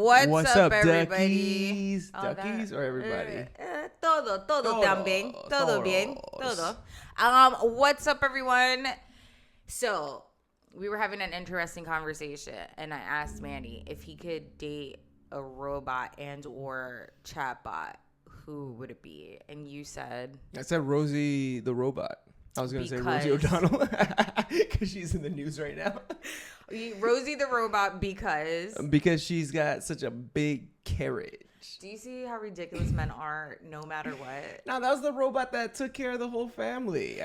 What's up, everybody? Duckies? Duckies or everybody? Todo también. Todo bien. Todo. What's up, everyone? So, we were having an interesting conversation, and I asked Manny if he could date a robot and or chatbot, who would it be? And you said... I said Rosie the robot. I was going to say Rosie O'Donnell because she's in the news right now. Rosie the robot because... Because she's got such a big carriage. Do you see how ridiculous men are no matter what? No, that was the robot that took care of the whole family.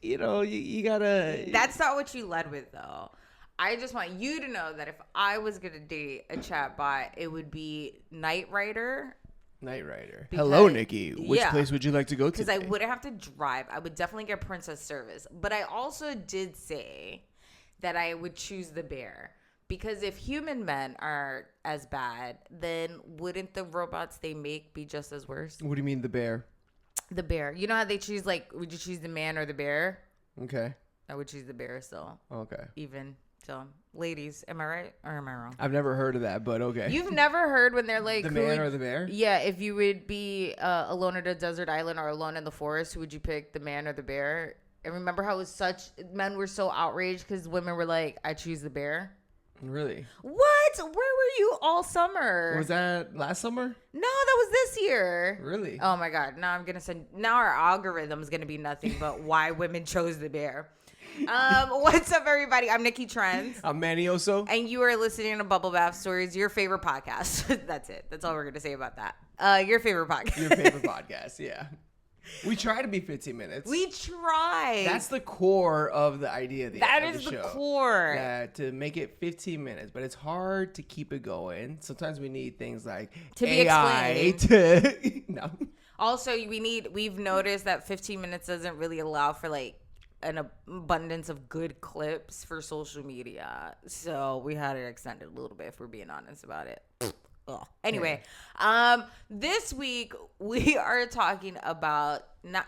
You gotta... That's not what you led with, though. I just want you to know that if I was going to date a chatbot, it would be Knight Rider. Knight Rider. Hello, Nikki. Which place would you like to go to? Because I wouldn't have to drive. I would definitely get Princess Service. But I also did say that I would choose the bear. Because if human men are as bad, then wouldn't the robots they make be just as worse? What do you mean the bear? The bear. You know how they choose, like, would you choose the man or the bear? Okay. I would choose the bear still. Okay. Even. So, ladies, am I right or am I wrong? I've never heard of that, but okay. You've never heard when they're like... The man or the bear? Yeah, if you would be alone at a desert island or alone in the forest, who would you pick, the man or the bear? And remember how it was men were so outraged because women were like, I choose the bear? Really? What? Where were you all summer? Was that last summer? No, that was this year. Really? Oh my God. Now now our algorithm is going to be nothing but why women chose the bear. What's up, everybody? I'm Nikki Trends. I'm Manny Oso. And you are listening to Bubble Bath Stories, your favorite podcast. That's it. That's all we're going to say about that. Your favorite podcast. Your favorite podcast, yeah. We try to be 15 minutes. We try. That's the core of the idea of the show. That is the core. Yeah, to make it 15 minutes. But it's hard to keep it going. Sometimes we need things like to AI be no. Also, we've noticed that 15 minutes doesn't really allow for like an abundance of good clips for social media. So we had to extend it a little bit if we're being honest about it. Ugh. Anyway, this week we are talking about not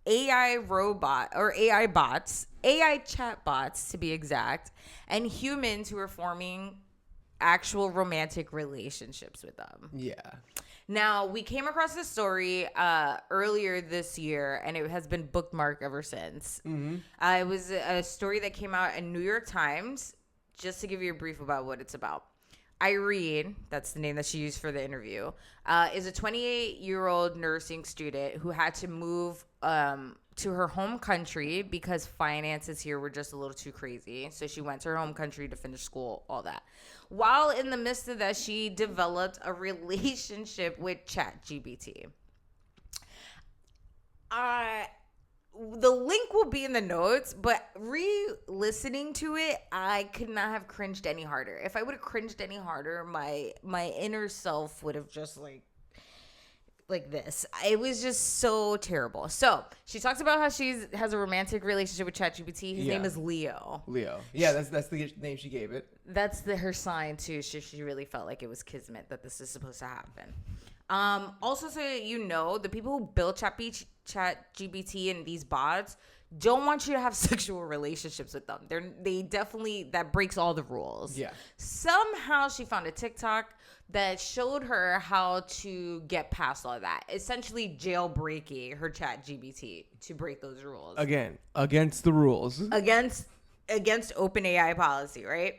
AI robot or AI bots, AI chat bots to be exact, and humans who are forming actual romantic relationships with them. Yeah. Now, we came across this story earlier this year, and it has been bookmarked ever since. Mm-hmm. It was a story that came out in New York Times, just to give you a brief about what it's about. Irene, that's the name that she used for the interview, is a 28-year-old nursing student who had to move to her home country because finances here were just a little too crazy. So she went to her home country to finish school, all that. While in the midst of that, she developed a relationship with ChatGPT. The link will be in the notes, but re-listening to it, I could not have cringed any harder. If I would have cringed any harder, my inner self would have just like this. It was just so terrible. So she talks about how she has a romantic relationship with ChatGPT. His name is Leo. Leo. Yeah, that's the name she gave it. That's her sign too. She really felt like it was kismet that this is supposed to happen. Also, so you know, the people who built ChatGPT and these bots don't want you to have sexual relationships with them. They definitely, that breaks all the rules. Yeah. Somehow she found a TikTok that showed her how to get past all that. Essentially jailbreaking her ChatGPT to break those rules. Again, against the rules. Against OpenAI policy, right?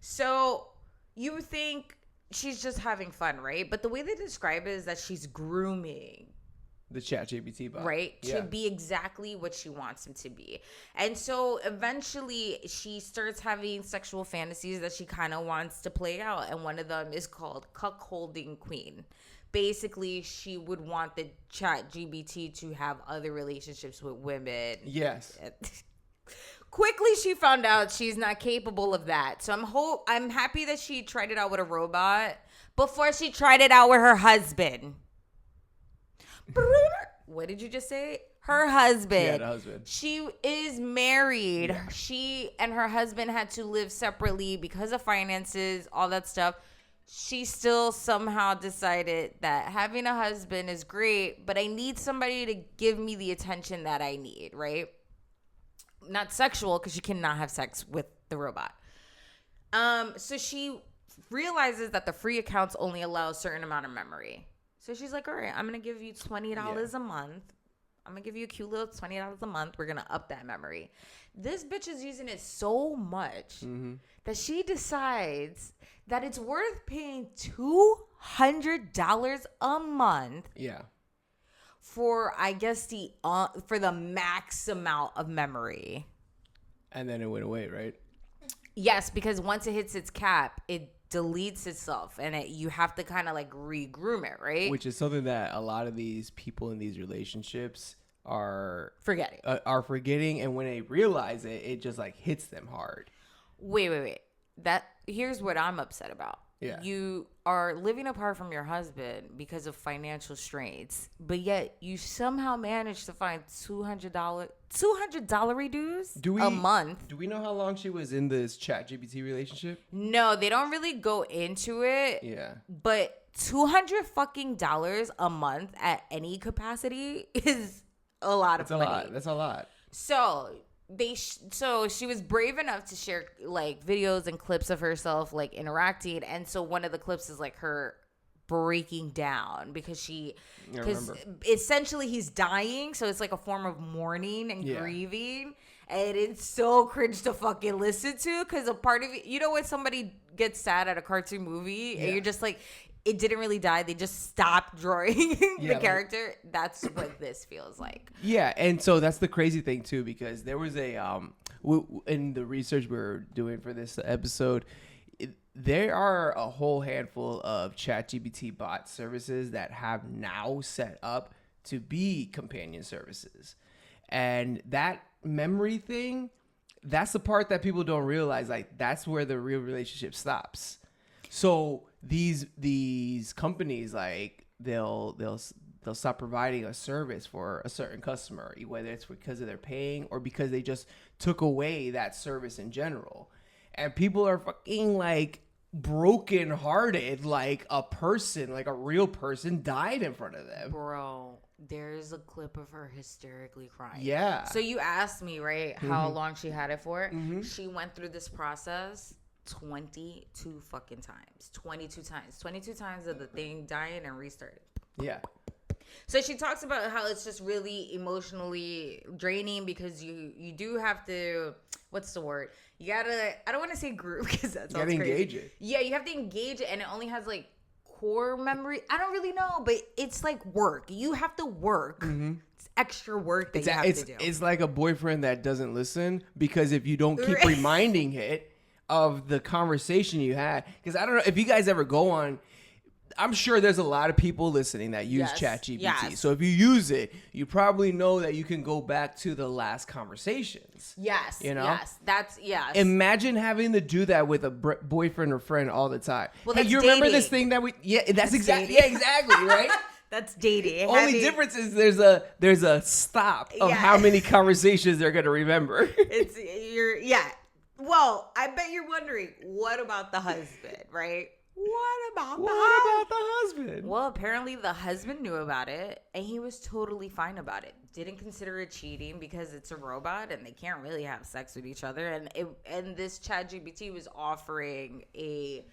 So you think she's just having fun, right? But the way they describe it is that she's grooming the ChatGPT bot. Right? Yeah. To be exactly what she wants him to be. And so eventually she starts having sexual fantasies that she kind of wants to play out. And one of them is called cuckolding queen. Basically, she would want the ChatGPT to have other relationships with women. Yes. Quickly, she found out she's not capable of that. So I'm happy that she tried it out with a robot before she tried it out with her husband. What did you just say? Her husband. Yeah, the husband. She is married. Yeah. She and her husband had to live separately because of finances, all that stuff. She still somehow decided that having a husband is great, but I need somebody to give me the attention that I need, right? Not sexual, because she cannot have sex with the robot. So she realizes that the free accounts only allow a certain amount of memory. So she's like, all right, I'm going to give you $20 a month. I'm going to give you a cute little $20 a month. We're going to up that memory. This bitch is using it so much that she decides that it's worth paying $200 a month. Yeah. For, I guess, for the max amount of memory. And then it went away, right? Yes, because once it hits its cap, it deletes itself, and you have to kind of like regroom it, right? Which is something that a lot of these people in these relationships are forgetting, and when they realize it, it just like hits them hard. Wait. Here's what I'm upset about. Yeah. You are living apart from your husband because of financial strains, but yet you somehow managed to find $200 dues a month. Do we know how long she was in this ChatGPT relationship? No, they don't really go into it. Yeah. But $200 a month at any capacity is a lot of money. That's a lot. So so she was brave enough to share like videos and clips of herself like interacting, and so one of the clips is like her breaking down because essentially he's dying, so it's like a form of mourning and grieving, and it's so cringe to fucking listen to because a part of it, you know, when somebody gets sad at a cartoon movie and you're just like, it didn't really die. They just stopped drawing the character. That's what this feels like. Yeah, and so that's the crazy thing too, because there was in the research we were doing for this episode, there are a whole handful of ChatGPT bot services that have now set up to be companion services, and that memory thing, that's the part that people don't realize. Like that's where the real relationship stops. So these companies, like they'll stop providing a service for a certain customer, whether it's because of their paying or because they just took away that service in general. And people are fucking like broken hearted, like a person, like a real person died in front of them. Bro, there's a clip of her hysterically crying. Yeah. So you asked me, right, how long she had it for? She went through this process 22 fucking times. 22 times. 22 times of the thing dying and restarting. Yeah. So she talks about how it's just really emotionally draining because you do have to, what's the word? You gotta, I don't want to say group because that sounds crazy. You gotta engage it. Yeah, you have to engage it, and it only has like core memory. I don't really know, but it's like work. You have to work. It's extra work that you have to do. It's like a boyfriend that doesn't listen because if you don't keep reminding it of the conversation you had, because I don't know if you guys ever go on, I'm sure there's a lot of people listening that use ChatGPT. Yes. So if you use it, you probably know that you can go back to the last conversations. Yes. You know? Yes. That's, yes. Imagine having to do that with a boyfriend or friend all the time. Well, hey, you remember this thing that we, that's exactly, right? That's dating. Only difference is there's a stop of how many conversations they're going to remember. Well, I bet you're wondering, what about the husband, right? What about the husband? Well, apparently the husband knew about it, and he was totally fine about it. Didn't consider it cheating because it's a robot, and they can't really have sex with each other. And this ChatGPT was offering a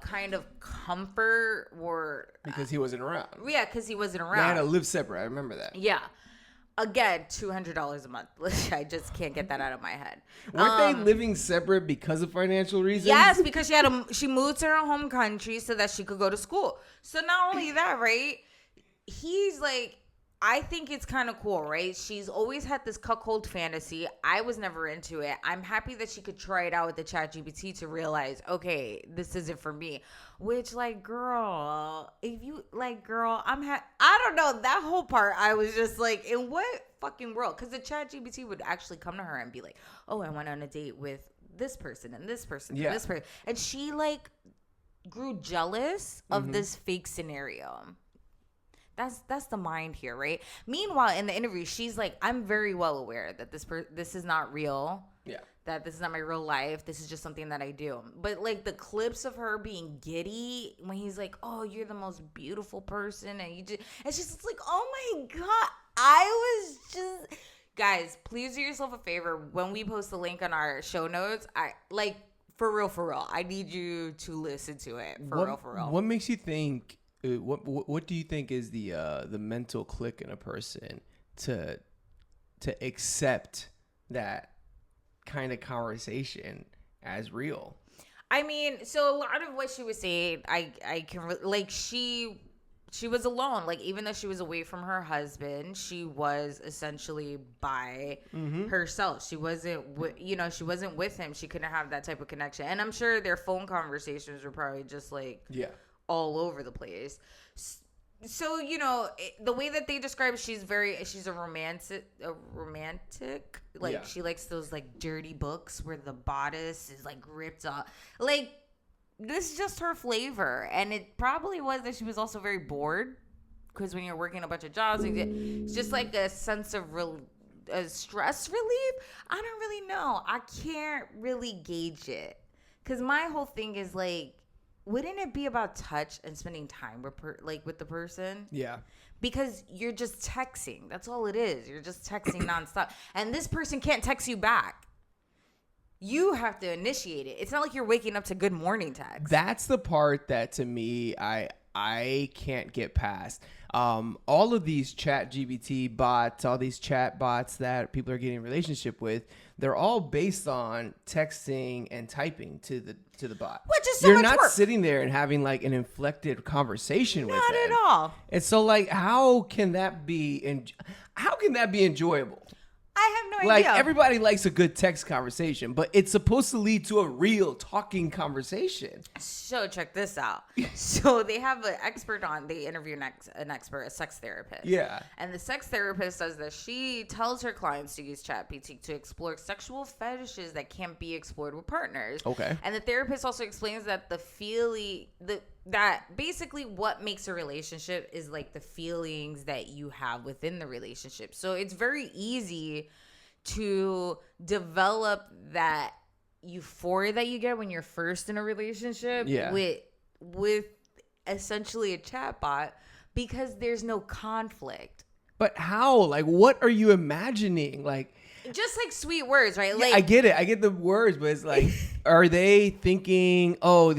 kind of comfort because he wasn't around. Yeah, because he wasn't around. They had to live separate. I remember that. Yeah. Again, $200 a month. I just can't get that out of my head. Weren't they living separate because of financial reasons? Yes, because she moved to her home country so that she could go to school. So not only that, right? He's like, I think it's kind of cool, right? She's always had this cuckold fantasy. I was never into it. I'm happy that she could try it out with the ChatGPT to realize, okay, this isn't for me. Which, like, girl, if you, like, girl, I don't know. That whole part, I was just like, in what fucking world? Because the ChatGPT would actually come to her and be like, oh, I went on a date with this person and this person and this person. And she, like, grew jealous of this fake scenario. That's the mind here, right? Meanwhile, in the interview, she's like, I'm very well aware that this is not real. Yeah. That this is not my real life. This is just something that I do. But, like, the clips of her being giddy when he's like, oh, you're the most beautiful person. And it's just like, oh, my God. I was just... Guys, please do yourself a favor. When we post the link on our show notes, For real. I need you to listen to it. For real. What makes you think? What do you think is the mental click in a person to accept that kind of conversation as real? I mean, so a lot of what she was saying, I can like she was alone. Like, even though she was away from her husband, she was essentially by herself. She wasn't, she wasn't with him. She couldn't have that type of connection. And I'm sure their phone conversations were probably just like all over the place. So, the way that they describe, she's a romantic. Like, she likes those like dirty books where the bodice is like ripped off. Like, this is just her flavor. And it probably was that she was also very bored, because when you're working a bunch of jobs, it's just like a sense of a stress relief. I don't really know. I can't really gauge it, because my whole thing is like, wouldn't it be about touch and spending time with the person? Yeah. Because you're just texting. That's all it is. You're just texting nonstop. And this person can't text you back. You have to initiate it. It's not like you're waking up to good morning text. That's the part that, to me, I can't get past. All of these ChatGPT bots, all these chat bots that people are getting in relationship with, they're all based on texting and typing to the bot. Which is so You're much not work. sitting there and having like an inflected conversation with them. Not at all. And so, like, how can that be enjoyable? I have no Like, idea. everybody likes a good text conversation, but it's supposed to lead to a real talking conversation. So check this out. So they have an expert on. They interview an expert, a sex therapist. Yeah. And the sex therapist says that she tells her clients to use ChatGPT to explore sexual fetishes that can't be explored with partners. Okay. And the therapist also explains that that basically what makes a relationship is like the feelings that you have within the relationship. So it's very easy to develop that euphoria that you get when you're first in a relationship with essentially a chatbot, because there's no conflict. But how? Like, what are you imagining? Like, just like sweet words, right? Yeah, Like, I get it. I get the words, but it's like, are they thinking, oh,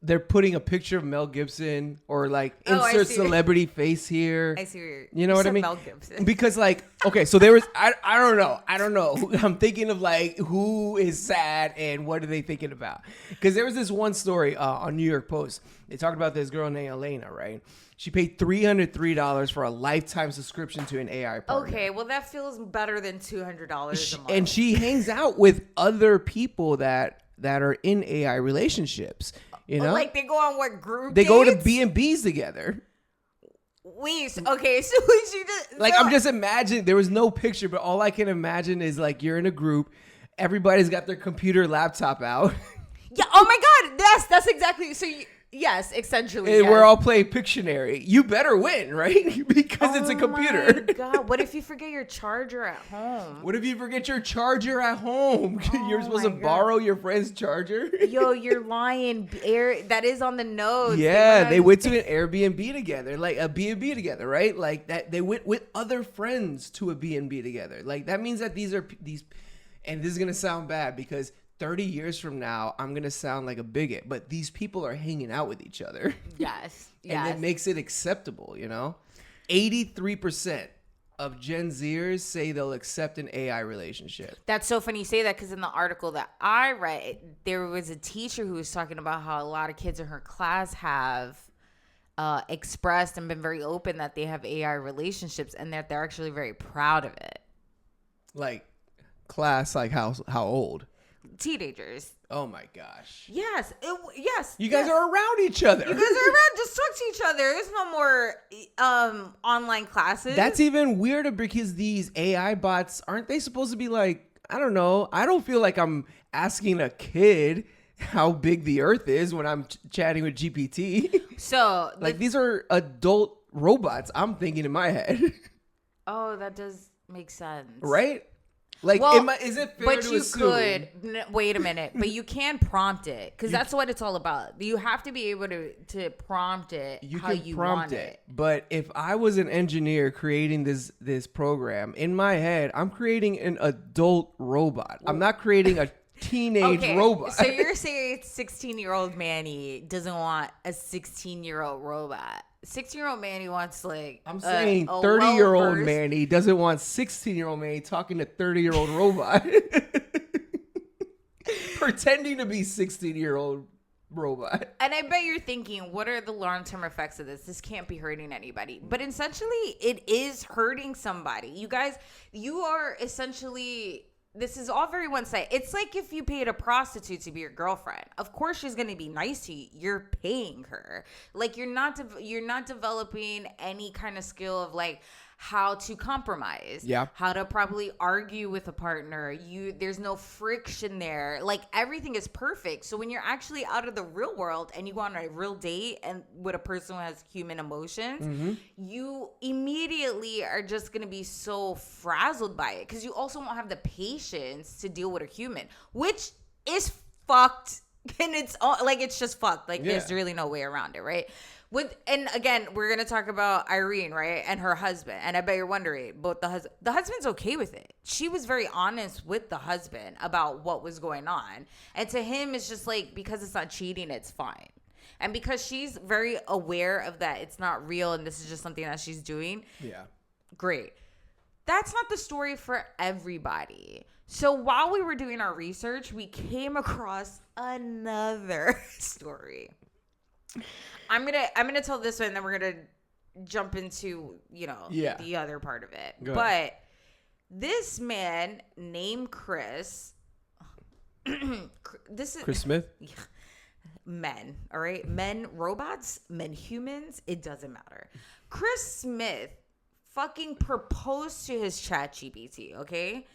they're putting a picture of Mel Gibson, or like insert celebrity face here? I see. You know what I mean? Mel Gibson. Because like, okay, so there was, I don't know. I'm thinking of like, who is sad and what are they thinking about? Because there was this one story on New York Post. They talked about this girl named Elena, right? She paid $303 for a lifetime subscription to an AI partner. Okay, well, that feels better than $200 a month. And she hangs out with other people that are in AI relationships. You know, like they go on what group? They go to dates? B&Bs together. Wait, okay, so she just like, I'm just imagining. There was no picture, but all I can imagine is like you're in a group, everybody's got their computer laptop out. Yeah. Oh my God. Yes, that's exactly. So yes, essentially. And we're all playing Pictionary. You better win, right? Because it's a computer. Oh my God. What if you forget your charger at home? What if you forget your charger at home? You're supposed to borrow your friend's charger? Yo, you're lying. That is on the notes. Yeah, they went to an Airbnb together, like a B&B together, right? Like that, they went with other friends to a B&B together. Like, that means that these, and this is going to sound bad because 30 years from now, I'm going to sound like a bigot, but these people are hanging out with each other. Yes. And it makes it acceptable, 83% of Gen Zers say they'll accept an AI relationship. That's so funny you say that, because in the article that I read, there was a teacher who was talking about how a lot of kids in her class have expressed and been very open that they have AI relationships, and that they're actually very proud of it. Like, class, like how old? Teenagers. Oh my gosh. Yes. Yes. You guys are around each other. You guys are around. Just talk to each other. There's no more online classes. That's even weirder because these AI bots, aren't they supposed to be like, I don't know. I don't feel like I'm asking a kid how big the earth is when I'm chatting with GPT. So like, these are adult robots, I'm thinking in my head. Oh, that does make sense. Right? Like, well, is it fair to assume? Wait a minute, but you can prompt it, because that's what it's all about. You have to be able to prompt it how you want it. But if I was an engineer creating this program, in my head, I'm creating an adult robot. I'm not creating a teenage robot. So you're saying 16-year-old Manny doesn't want a 16-year-old robot. 16-year-old Manny wants like I'm saying 30-year-old Manny doesn't want 16-year-old Manny talking to 30-year-old robot. Pretending to be 16-year-old robot. And I bet you're thinking, what are the long-term effects of this? This can't be hurting anybody. But essentially, it is hurting somebody. You guys, you are essentially... This is all very one-sided. It's like if you paid a prostitute to be your girlfriend. Of course, she's going to be nice to you. You're paying her. Like, you're not developing any kind of skill of, like, how to compromise. Yeah. How to probably argue with a partner. There's no friction there. Like, everything is perfect. So when you're actually out of the real world and you go on a real date and with a person who has human emotions, you immediately are just going to be so frazzled by it, because you also won't have the patience to deal with a human, which is fucked. And it's all, like, it's just fucked. Like, there's really no way around it, right? And again, we're going to talk about Irene, right? And her husband. And I bet you're wondering, but the husband's okay with it. She was very honest with the husband about what was going on. And to him, it's just like, because it's not cheating, it's fine. And because she's very aware of that, it's not real and this is just something that she's doing. Yeah. Great. That's not the story for everybody. So while we were doing our research, we came across another story. I'm gonna tell this one, and then we're gonna jump into the other part of it. Go but ahead. This man named Chris, this is Chris Smith. Men, all right, men robots, men humans, it doesn't matter. Chris Smith fucking proposed to his ChatGPT. Okay.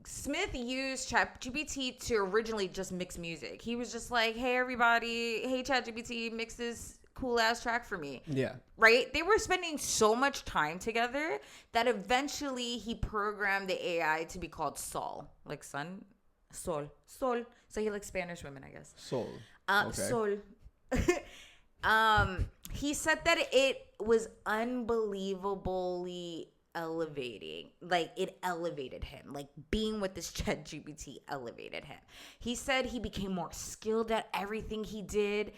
Smith used ChatGPT to originally just mix music. He was just like, hey, everybody, hey, ChatGPT, mix this cool-ass track for me. Yeah. Right? They were spending so much time together that eventually he programmed the AI to be called Sol. Like sun? Sol. So he likes Spanish women, I guess. Sol. Okay. Sol. He said that it was unbelievably elevating. Like, it elevated him. Like, being with this ChatGPT elevated him. He said he became more skilled at everything he did,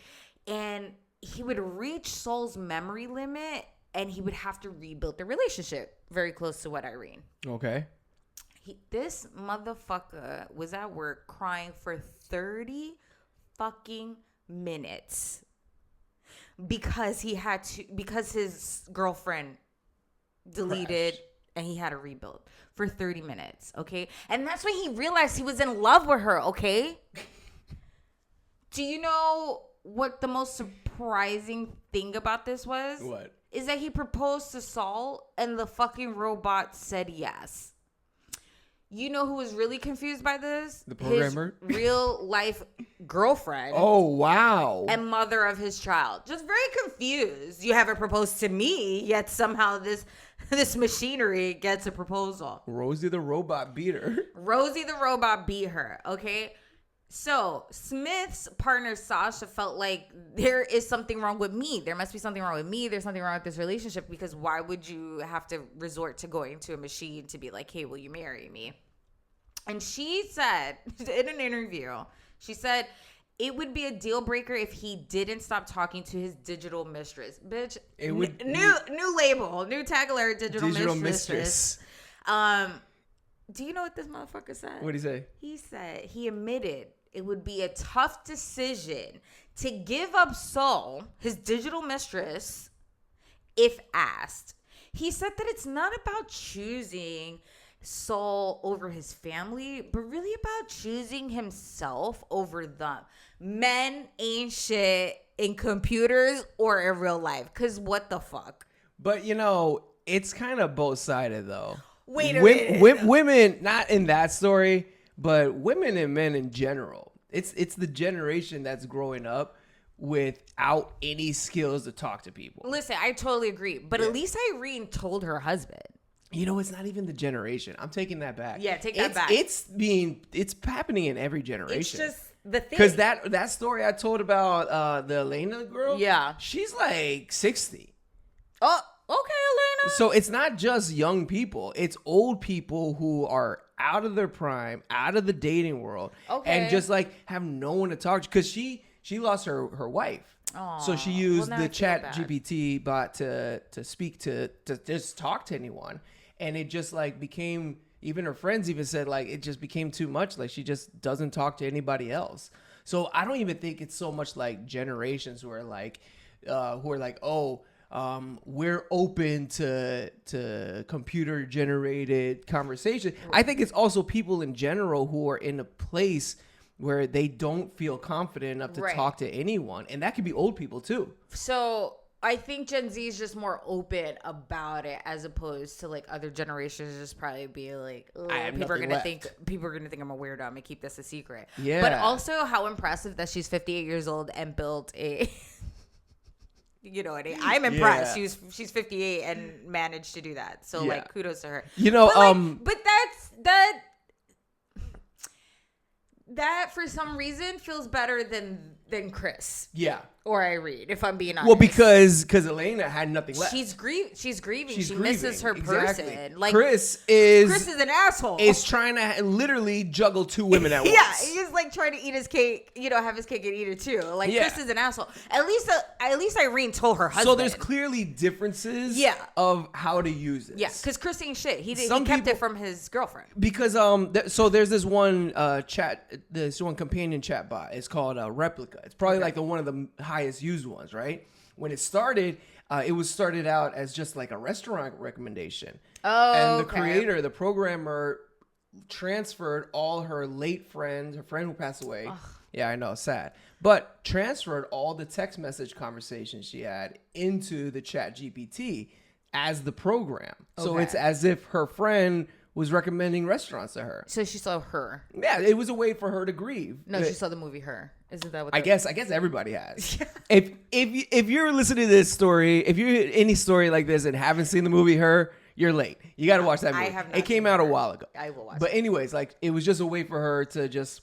and he would reach Sol's memory limit, and he would have to rebuild the relationship. Very close to what Irene. Okay. This motherfucker was at work crying for 30 fucking minutes because his girlfriend deleted Crash. And he had to rebuild for 30 minutes. Okay. And that's when he realized he was in love with her. Okay. Do you know what the most surprising thing about this was? What? Is that he proposed to Saul and the fucking robot said yes. You know who was really confused by this? The programmer? His real life girlfriend. Oh, wow. And mother of his child. Just very confused. You haven't proposed to me, yet somehow this machinery gets a proposal. Rosie the robot beat her. Rosie the robot beat her, okay? So Smith's partner Sasha felt like there is something wrong with me. There must be something wrong with me. There's something wrong with this relationship, because why would you have to resort to going to a machine to be like, hey, will you marry me? And she said in an interview, she said it would be a deal breaker if he didn't stop talking to his digital mistress. Bitch, it would new label, new tag alert, digital mistress. Do you know what this motherfucker said? What did he say? He said he admitted it would be a tough decision to give up Saul, his digital mistress, if asked. He said that it's not about choosing Saul over his family, but really about choosing himself over them. Men ain't shit in computers or in real life, because what the fuck? But, it's kind of both-sided, though. Wait a minute. Women, not in that story, but women and men in general. It's the generation that's growing up without any skills to talk to people. Listen, I totally agree. But at least Irene told her husband. It's not even the generation. I'm taking that back. Yeah, take that back. It's happening in every generation. It's just the thing. Because that story I told about the Elena girl, yeah, she's like 60. Oh, okay, Elena. So it's not just young people. It's old people who are out of their prime, out of the dating world, Okay. and just like have no one to talk to, because she lost her wife. Aw. So she used Well, now the I feel chat bad. GPT bot to speak to just talk to anyone. And it just like became, even her friends even said like it just became too much. Like she just doesn't talk to anybody else. So I don't even think it's so much like generations who are like, oh, we're open to computer generated conversation. I think it's also people in general who are in a place where they don't feel confident enough to Right. talk to anyone. And that could be old people too. So I think Gen Z is just more open about it as opposed to like other generations just probably be like, I have people are nothing gonna left. think I'm a weirdo. I'm gonna keep this a secret. Yeah. But also how impressive that she's 58 years old and built a you know what I mean? I'm impressed. Yeah. She's 58 and managed to do that. So Yeah. like kudos to her. You know, But that for some reason feels better than Chris yeah. or Irene, if I'm being honest. Well, because Elena had nothing left. She's grieving. She's She's she misses her grieving. Exactly. person. Like Chris is Chris is an asshole. is trying to literally juggle two women at once. Yeah, he's like trying to eat his cake, have his cake and eat it too. Like Yeah. Chris is an asshole. At least Irene told her husband. So there's clearly differences Yeah. of how to use this. yeah, because Chris ain't shit. He Some kept people- it from his girlfriend. Because so there's this one this one companion chat bot. It's called Replica. It's probably like one of the highest used ones, right? When it started, it was started out as just like a restaurant recommendation. Oh, And the okay. creator, the programmer, transferred all her late friends, her friend who passed away. Ugh. Yeah, I know, sad. But transferred all the text message conversations she had into the chat GPT as the program. So Okay. it's as if her friend was recommending restaurants to her. So she saw Her. Yeah, it was a way for her to grieve. No, she saw the movie Her. Isn't that what? I guess everybody has. If you're listening to this story, if you're any story like this and haven't seen the movie Her, you're late. You got to watch that movie. I have not It came seen out a Her. while ago. I will watch But it. anyways, like it was just a way for her to just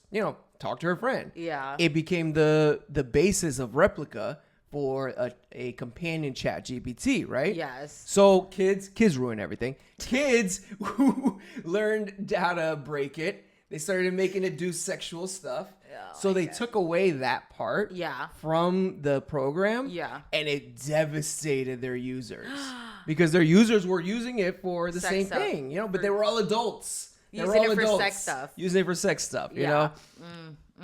talk to her friend. Yeah. It became the basis of Replica for a companion chat GPT, right? Yes. So kids ruin everything. Kids who learned how to break it, they started making it do sexual stuff. Oh, So they took away that part Yeah. from the program. Yeah. And it devastated their users because their users were using it for the Sex same stuff. thing, but they were all adults. They were Using all it for adults sex stuff. Using it for sex stuff, you Yeah. know?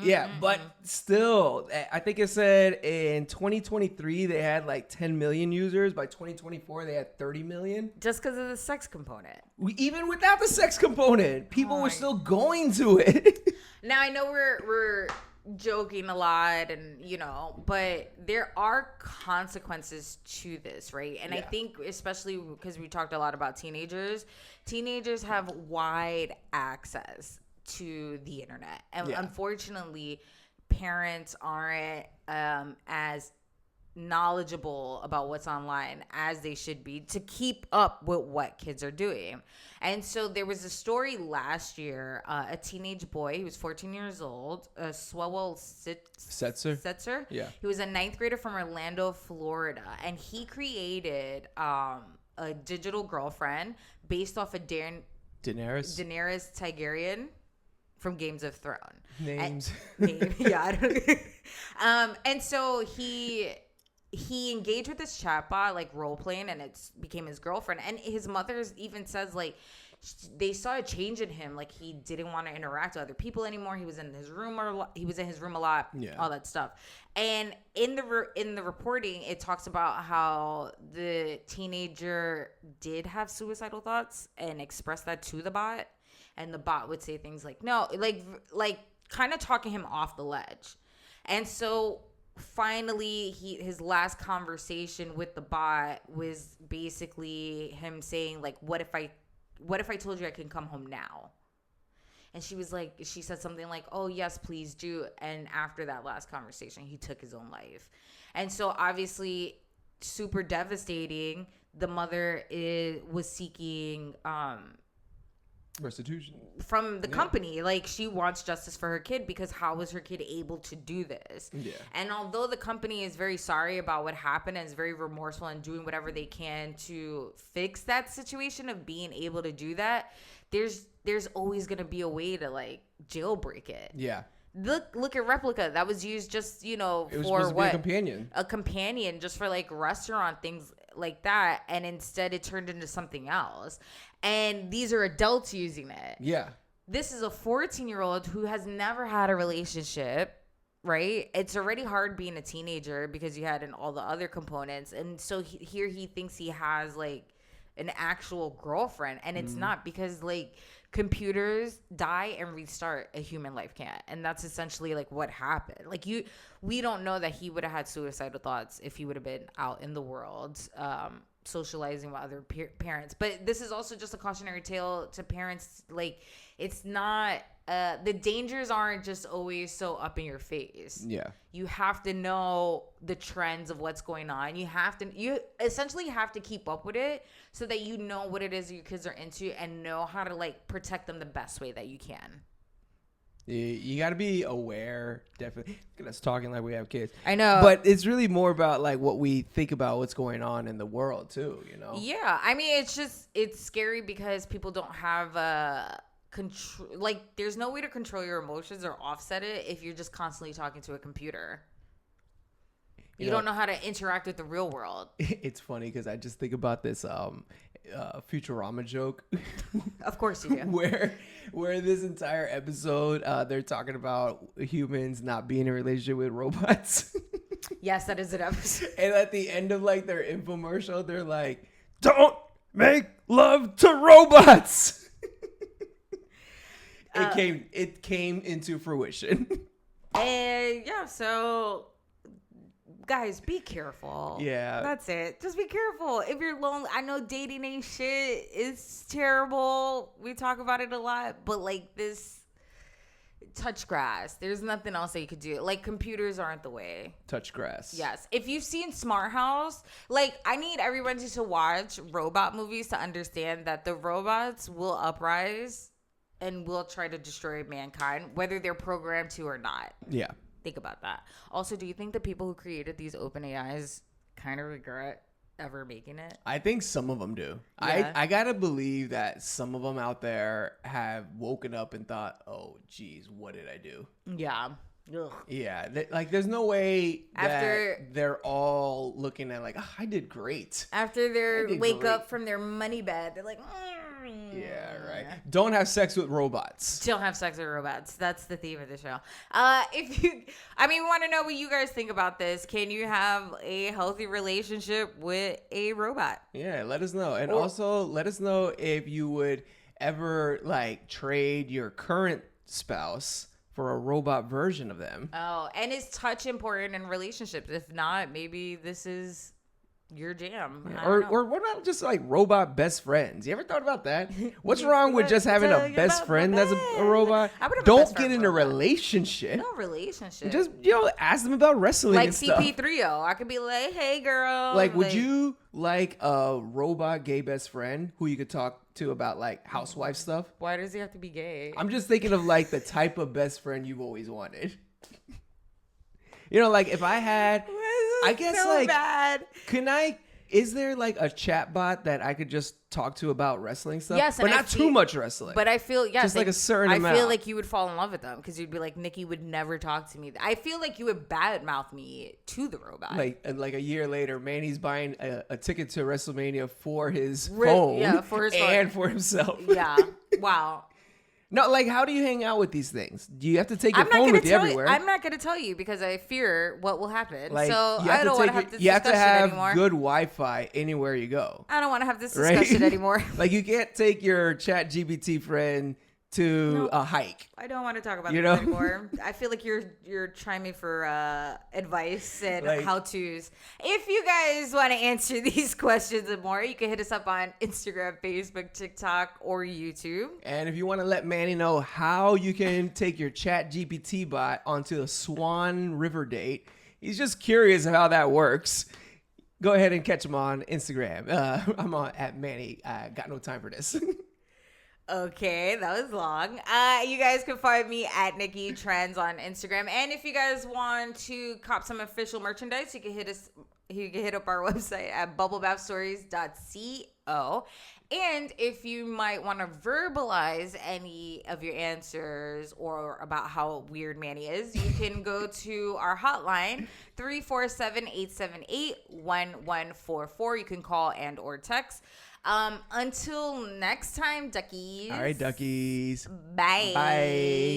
Yeah, but still, I think it said in 2023 they had like 10 million users. By 2024 they had 30 million. Just because of the sex component. Even without the sex component, people were still going to it. Now I know we're joking a lot and but there are consequences to this, right? And I Yeah. think especially because we talked a lot about teenagers have wide access to the internet, and Yeah. unfortunately parents aren't as knowledgeable about what's online as they should be to keep up with what kids are doing. And so there was a story last year, a teenage boy, he was 14 years old, Swewell Setzer. Yeah. He was a 9th grader from Orlando, Florida, and he created a digital girlfriend based off of Daenerys Targaryen from Games of Thrones. Names. Yeah. I don't, and so he engaged with this chatbot, like role playing, and it became his girlfriend. And his mother even says like they saw a change in him, like he didn't want to interact with other people anymore. He was in his room a lot, Yeah. all that stuff. And in the reporting, it talks about how the teenager did have suicidal thoughts and expressed that to the bot, and the bot would say things like no, like kind of talking him off the ledge. And so finally his last conversation with the bot was basically him saying like, what if I told you I can come home now? And she said something like, oh yes, please do. And after that last conversation, he took his own life. And so obviously super devastating. The mother was seeking Restitution from the company. Like she wants justice for her kid, because how was her kid able to do this? Yeah. And although the company is very sorry about what happened and is very remorseful and doing whatever they can to fix that situation of being able to do that, there's always gonna be a way to like jailbreak it. Yeah. Look at Replica. That was used just, It was for supposed to be a companion. A companion just for like restaurant things like that. And instead it turned into something else. And these are adults using it. Yeah. This is a 14-year-old who has never had a relationship, right? It's already hard being a teenager because you had in all the other components. And so here he thinks he has like an actual girlfriend, and it's not, because like computers die and restart, a human life can't. And that's essentially like what happened. Like we don't know that he would have had suicidal thoughts if he would have been out in the world socializing with other parents. But this is also just a cautionary tale to parents. Like, it's not the dangers aren't just always so up in your face. Yeah. You have to know the trends of what's going on. You essentially have to keep up with it so that you know what it is your kids are into and know how to like protect them the best way that you can. You got to be aware, definitely. Look at us talking like we have kids. I know. But it's really more about like what we think about what's going on in the world too, Yeah. I mean, it's scary because people don't have control. Like, there's no way to control your emotions or offset it if you're just constantly talking to a computer. You don't know how to interact with the real world. It's funny because I just think about this Futurama joke. Of course you do. where this entire episode they're talking about humans not being in a relationship with robots. Yes, that is an episode. And at the end of like their infomercial, they're like, "Don't make love to robots." It came into fruition. And yeah, so guys, be careful. Yeah. That's it. Just be careful. If you're lonely, I know dating ain't shit. It's terrible. We talk about it a lot, but like this, touch grass. There's nothing else that you could do. Like, computers aren't the way. Touch grass. Yes. If you've seen Smart House, like, I need everyone to watch robot movies to understand that the robots will uprise and will try to destroy mankind, whether they're programmed to or not. Yeah. Think about that. Also, do you think the people who created these open AIs kind of regret ever making it? I think some of them do. Yeah. I gotta believe that some of them out there have woken up and thought, "Oh, geez, what did I do?" Yeah. Ugh. Yeah. Like, there's no way that they're all looking at like, "Oh, I did great." After they wake up from their money bed, they're like, Yeah, right. Don't have sex with robots. Don't have sex with robots. That's the theme of the show. We want to know what you guys think about this. Can you have a healthy relationship with a robot? Yeah, let us know. And also let us know if you would ever like trade your current spouse for a robot version of them. Oh, and is touch important in relationships? If not, maybe this is your jam. Yeah. Or what about just like robot best friends? You ever thought about that? What's wrong with just having a best friend that's a robot? Don't get in a relationship. No relationship. Just ask them about wrestling like and stuff. CP3O. I could be like, "Hey girl." Like, would you like a robot gay best friend who you could talk to about like housewife stuff? Why does he have to be gay? I'm just thinking of like the type of best friend you've always wanted. Like if I had, I guess so like, bad. Is there like a chat bot that I could just talk to about wrestling stuff? Yes, but not too much wrestling. But I feel, yes, just like a certain amount. I feel like you would fall in love with them because you'd be like, Nikki would never talk to me. I feel like you would badmouth me to the robot. Like a year later, Manny's buying a ticket to WrestleMania for his phone, for his and phone. for himself. Yeah. Wow. No, like, how do you hang out with these things? Do you have to take your phone with you everywhere? I'm not going to tell you because I fear what will happen. Like, so I don't want to have this discussion anymore. You have to have good Wi-Fi anywhere you go. I don't want to have this discussion anymore. Like, you can't take your ChatGPT friend to a hike. I don't want to talk about this anymore. I feel like you're trying me for advice and how-tos. If you guys want to answer these questions and more, you can hit us up on Instagram, Facebook, TikTok, or YouTube. And if you want to let Manny know how you can take your ChatGPT bot onto a Swan River date, he's just curious of how that works. Go ahead and catch him on Instagram. I'm on at Manny. Got no time for this. Okay, that was long. You guys can find me at Nikki Trends on Instagram. And if you guys want to cop some official merchandise, you can hit up our website at bubblebathstories.co. And if you might want to verbalize any of your answers or about how weird Manny is, you can go to our hotline, 347-878-1144. You can call and or text. Until next time, duckies. All right, duckies. Bye. Bye.